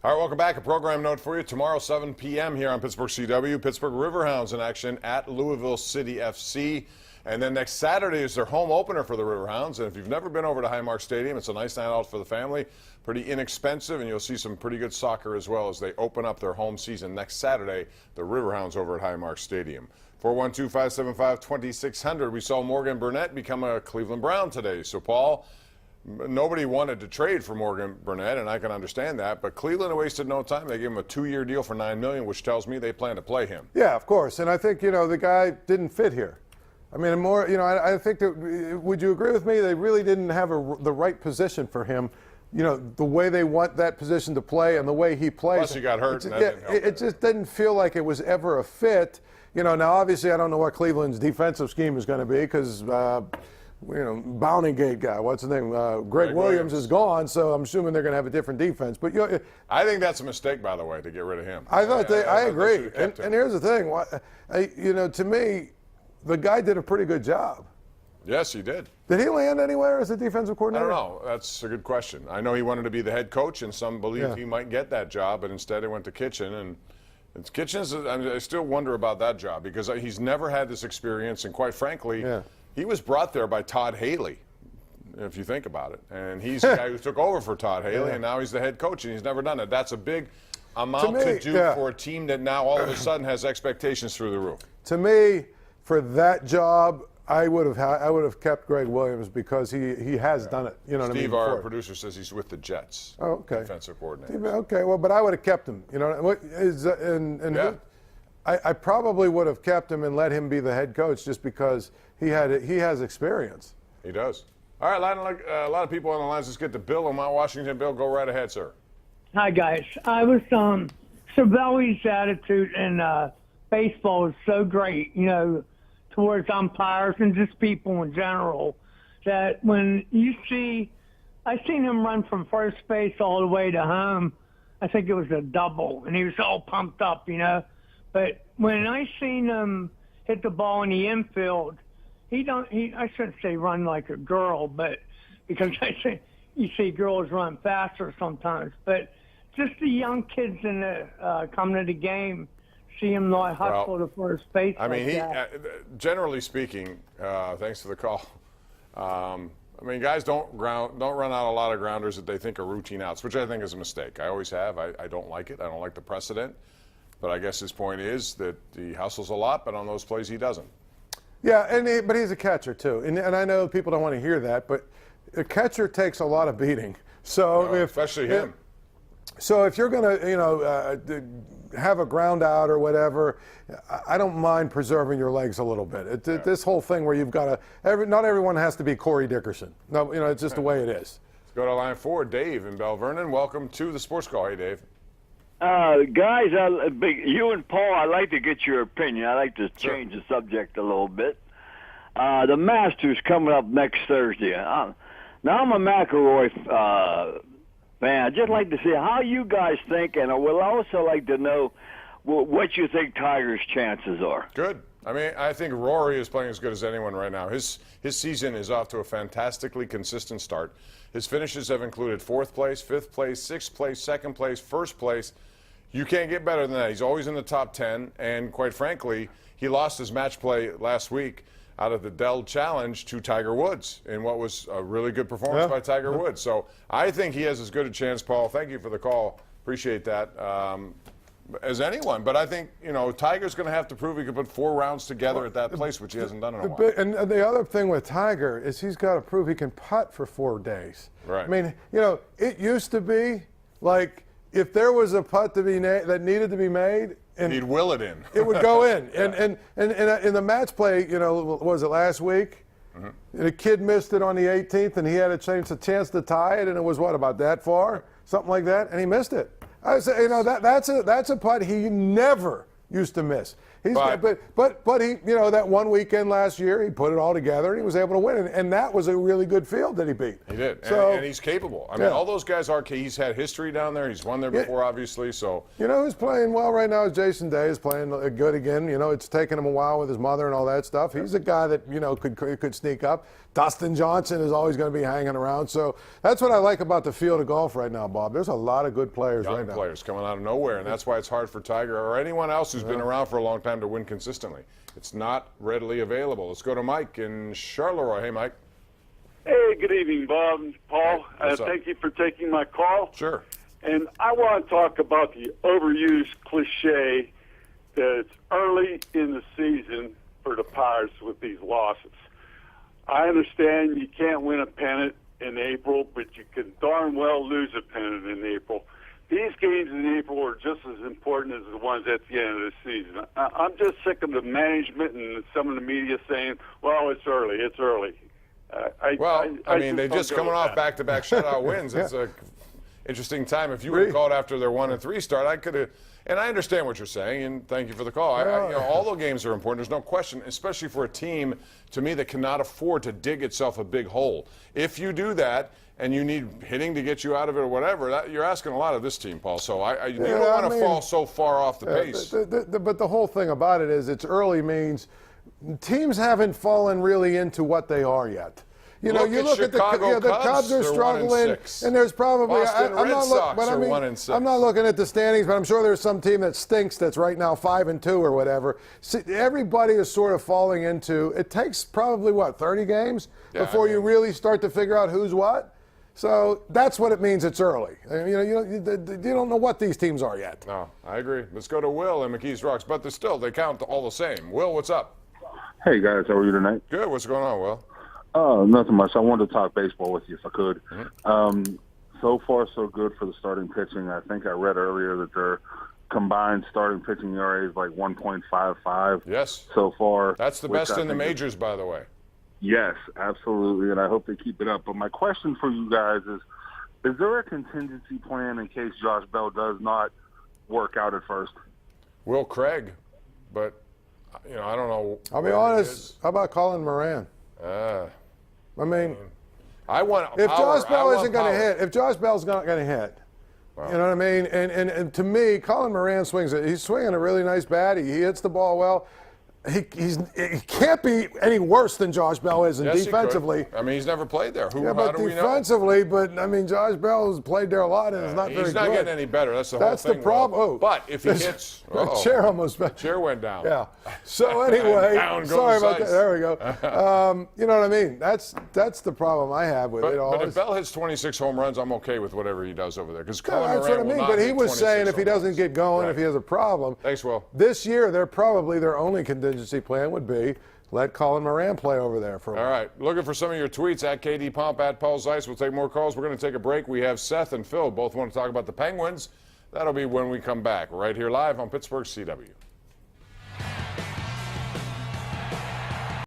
All right, welcome back. A program note for you. Tomorrow, 7 p.m. here on Pittsburgh CW. Pittsburgh Riverhounds in action at Louisville City FC. And then next Saturday is their home opener for the Riverhounds. And if you've never been over to Highmark Stadium, it's a nice night out for the family. Pretty inexpensive, and you'll see some pretty good soccer as well as they open up their home season next Saturday, the Riverhounds over at Highmark Stadium. 412-575-2600. We saw Morgan Burnett become a Cleveland Brown today. So, Paul, nobody wanted to trade for Morgan Burnett, and I can understand that. But Cleveland wasted no time. They gave him a 2-year deal for $9 million, which tells me they plan to play him. Yeah, of course. And I think, the guy didn't fit here. I mean, I think that, would you agree with me? They really didn't have the right position for him. The way they want that position to play and the way he plays. Plus, he got hurt. It just didn't feel like it was ever a fit. Now obviously I don't know what Cleveland's defensive scheme is going to be because, Bounty guy, what's his name? Greg Williams is gone, so I'm assuming they're going to have a different defense. But I think that's a mistake, by the way, to get rid of him. I agree. And here's the thing, to me, the guy did a pretty good job. Yes, he did. Did he land anywhere as a defensive coordinator? I don't know. That's a good question. I know he wanted to be the head coach, and some believed he might get that job, but instead he went to Kitchen. And Kitchen's, I still wonder about that job because he's never had this experience, and quite frankly, he was brought there by Todd Haley, if you think about it. And he's the guy who took over for Todd Haley, and now he's the head coach, and he's never done it. That's a big amount to do for a team that now all of a sudden has expectations through the roof. To me, for that job, I would have kept Greg Williams because he has done it. You know what I mean? Steve, our producer, says he's with the Jets. Oh, okay. Defensive coordinator. Okay, well, but I would have kept him. I probably would have kept him and let him be the head coach just because he has experience. He does. All right, a lot of people on the lines. Let's get to Bill in Mount Washington. Bill, go right ahead, sir. Hi, guys. I was Cervelli's attitude in baseball is so great, towards umpires and just people in general, that when I seen him run from first base all the way to home. I think it was a double, and he was all pumped up, But when I seen him hit the ball in the infield, I shouldn't say run like a girl, but because you see girls run faster sometimes, but just the young kids in the coming to the game, see him not hustle to first base. I mean, generally speaking, thanks for the call. Guys don't run out a lot of grounders that they think are routine outs, which I think is a mistake. I always have. I don't like it. I don't like the precedent. But I guess his point is that he hustles a lot, but on those plays he doesn't. Yeah, but he's a catcher too, and I know people don't want to hear that, but a catcher takes a lot of beating. So especially him. So if you're going to, have a ground out or whatever, I don't mind preserving your legs a little bit. This whole thing where you've got to, not everyone has to be Corey Dickerson. No, it's just the way it is. Let's go to line 4, Dave in Bell Vernon. Welcome to the Sports Call. Hey, Dave. Guys, you and Paul, I'd like to get your opinion. I'd like to change the subject a little bit. The Masters coming up next Thursday. Now, I'm a McIlroy fan. I'd just like to see how you guys think, and I would also like to know what you think Tiger's chances are. Good. I think Rory is playing as good as anyone right now. His season is off to a fantastically consistent start. His finishes have included 4th place, 5th place, 6th place, 2nd place, 1st place. You can't get better than that. He's always in the top 10, and quite frankly, he lost his match play last week out of the Dell Challenge to Tiger Woods in what was a really good performance by Tiger Woods. So I think he has as good a chance, Paul. Thank you for the call. Appreciate that. As anyone. But I think, Tiger's going to have to prove he can put 4 rounds together at that place, which he hasn't done in a while. And the other thing with Tiger is he's got to prove he can putt for 4 days. Right. It used to be like if there was a putt that needed to be made, and he'd will it in. It would go in. And in the match play, was it last week? Mm-hmm. And a kid missed it on the 18th, and he had a chance to tie it, and it was about that far, something like that, and he missed it. I say, that's a putt he never used to miss. But he, you know, that one weekend last year, he put it all together and he was able to win. And that was a really good field that he beat. He did. So, and he's capable. I mean, all those guys are. He's had history down there. He's won there before, obviously. So you know who's playing well right now is Jason Day is playing good again. You know, it's taken him a while with his mother and all that stuff. He's a guy that, you know, could sneak up. Dustin Johnson is always going to be hanging around. So that's what I like about the field of golf right now, Bob. There's a lot of good players right now. Young players coming out of nowhere, and that's why it's hard for Tiger or anyone else who's been around for a long time to win consistently. It's not readily available. Let's go to Mike in Charleroi. Hey, Mike. Hey, good evening, Bob and Paul. Thank you for taking my call. Sure. And I want to talk about the overused cliche that it's early in the season for the Pirates with these losses. I understand you can't win a pennant in April, but you can darn well lose a pennant in April. These games in April are just as important as the ones at the end of the season. I'm just sick of the management and some of the media saying, well, it's early, it's early. I mean, they just coming off back-to-back shutout wins. It's a interesting time. If you would have called after their 1-3 start, I could have. And I understand what you're saying, and thank you for the call. You know, all the games are important. There's no question, especially for a team, to me, that cannot afford to dig itself a big hole. If you do that, and you need hitting to get you out of it or whatever, you're asking a lot of this team, Paul. So you don't want to fall so far off the pace. But the whole thing about it is it's early means teams haven't fallen really into what they are yet. You know, you look at the Cubs are struggling, and there's probably I'm not looking at the standings, but I'm sure there's some team that stinks that's right now 5-2 or whatever. See, everybody is sort of falling into. It takes probably 30 games before you really start to figure out who's what. So that's what it means. It's early. You know, you don't know what these teams are yet. No, I agree. Let's go to Will in McKees Rocks, but they count all the same. Will, what's up? Hey guys, how are you tonight? Good. What's going on, Will? Nothing much. I wanted to talk baseball with you if I could. So far, so good for the starting pitching. I think I read earlier that their combined starting pitching ERA is like 1.55. Yes. So far. That's the best in the majors, by the way. Yes, absolutely, and I hope they keep it up. But my question for you guys is there a contingency plan in case Josh Bell does not work out at first? Will Craig, but, you know, I don't know. I'll be honest. How about Colin Moran? I mean, if Josh Bell isn't going to hit, if Josh Bell's not going to hit, you know what I mean? And to me, Colin Moran swings it. He's swinging a really nice bat. He hits the ball well. He can't be any worse than Josh Bell is defensively. I mean, he's never played there. But defensively, but I mean, Josh Bell has played there a lot and is not very good. He's not getting any better. That's the whole thing. That's the problem. Oh, but if he hits, the chair almost chair went down. Yeah. So anyway, sorry about that. There we go. You know what I mean? That's the problem I have with it. But if Bell hits 26 home runs, I'm okay with whatever he does over there. Because Colin that's what I mean. But he was saying if he doesn't get going, if he has a problem. Thanks, Will. This year, they're probably their only contingency plan would be let Colin Moran play over there for a while. All right. Looking for some of your tweets at KD Pomp, at Paul Zeise. We'll take more calls. We're going to take a break. We have Seth and Phil both want to talk about the Penguins. That'll be when we come back right here live on Pittsburgh CW.